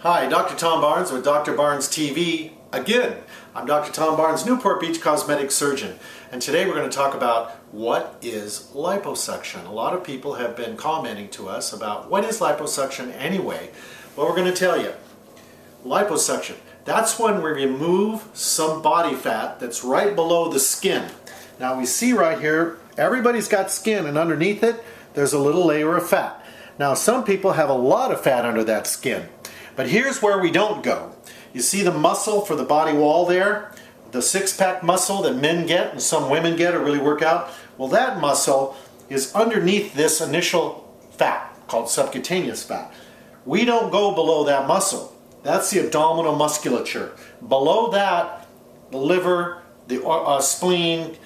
Hi, Dr. Tom Barnes with Dr. Barnes TV again. I'm Dr. Tom Barnes, Newport Beach cosmetic surgeon, and today we're going to talk about what is liposuction. A lot of people have been commenting to us about what is liposuction anyway. Well, we're going to tell you. Liposuction, that's when we remove some body fat that's right below the skin. Now we see right here, everybody's got skin, and underneath it there's a little layer of fat. Now some people have a lot of fat under that skin. But here's where we don't go. You see the muscle for the body wall there? The six-pack muscle that men get and some women get or really work out? Well, that muscle is underneath this initial fat called subcutaneous fat. We don't go below that muscle. That's the abdominal musculature. Below that, the liver, the spleen,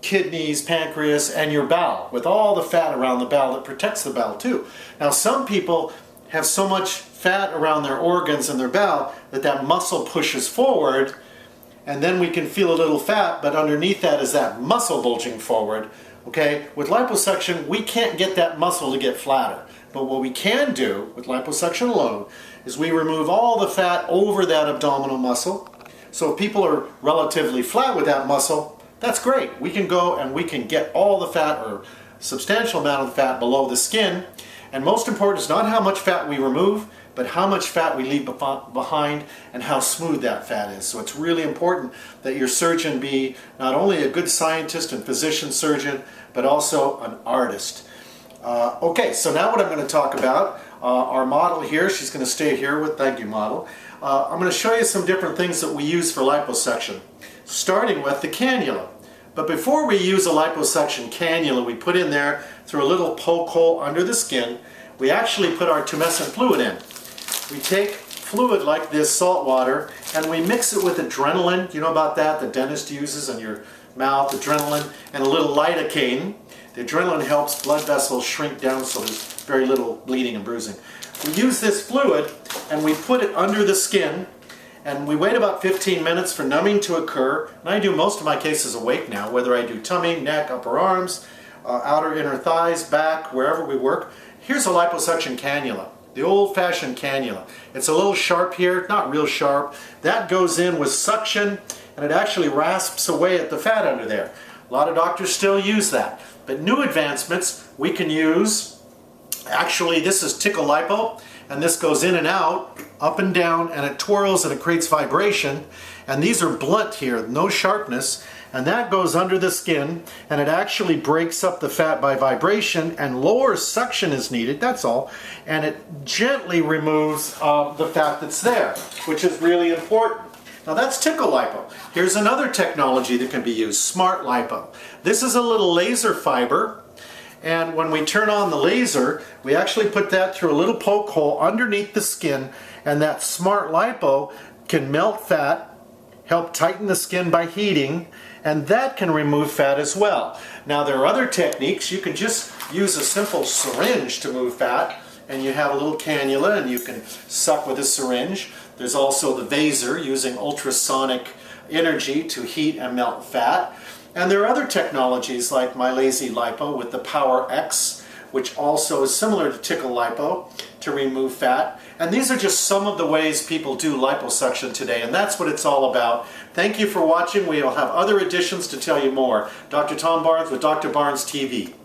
kidneys, pancreas, and your bowel, with all the fat around the bowel that protects the bowel too. Now some people have so much fat around their organs and their bowel that that muscle pushes forward, and then we can feel a little fat, but underneath that is that muscle bulging forward. Okay, with liposuction we can't get that muscle to get flatter, but what we can do with liposuction alone is we remove all the fat over that abdominal muscle. So if people are relatively flat with that muscle, that's great. We can go and we can get all the fat or substantial amount of fat below the skin. And most important is not how much fat we remove, but how much fat we leave behind and how smooth that fat is. So it's really important that your surgeon be not only a good scientist and physician surgeon, but also an artist. Okay, so now what I'm going to talk about, our model here, she's going to stay here with, thank you model. I'm going to show you some different things that we use for liposuction, starting with the cannula. But before we use a liposuction cannula, we put in there through a little poke hole under the skin, we actually put our tumescent fluid in. We take fluid like this, salt water, and we mix it with adrenaline. You know about that? The dentist uses in your mouth, adrenaline, and a little lidocaine. The adrenaline helps blood vessels shrink down so there's very little bleeding and bruising. We use this fluid and we put it under the skin, and we wait about 15 minutes for numbing to occur. And I do most of my cases awake now, whether I do tummy, neck, upper arms, outer inner thighs, back, wherever we work. Here's a liposuction cannula, the old-fashioned cannula. It's a little sharp here, not real sharp. That goes in with suction, and it actually rasps away at the fat under there. A lot of doctors still use that. But new advancements we can use, actually this is tickle lipo, and this goes in and out, up and down, and it twirls and it creates vibration. And these are blunt here, no sharpness, and that goes under the skin, and it actually breaks up the fat by vibration, and lower suction is needed, that's all, and it gently removes the fat that's there, which is really important. Now that's tickle lipo. Here's another technology that can be used, smart lipo. This is a little laser fiber, and when we turn on the laser, we actually put that through a little poke hole underneath the skin, and that smart lipo can melt fat, help tighten the skin by heating, and that can remove fat as well. Now there are other techniques. You can just use a simple syringe to move fat, and you have a little cannula and you can suck with a syringe. There's also the vaser, using ultrasonic energy to heat and melt fat. And there are other technologies like My Lazy Lipo with the Power X, which also is similar to tickle lipo to remove fat. And these are just some of the ways people do liposuction today, and that's what it's all about. Thank you for watching. We will have other editions to tell you more. Dr. Tom Barnes with Dr. Barnes TV.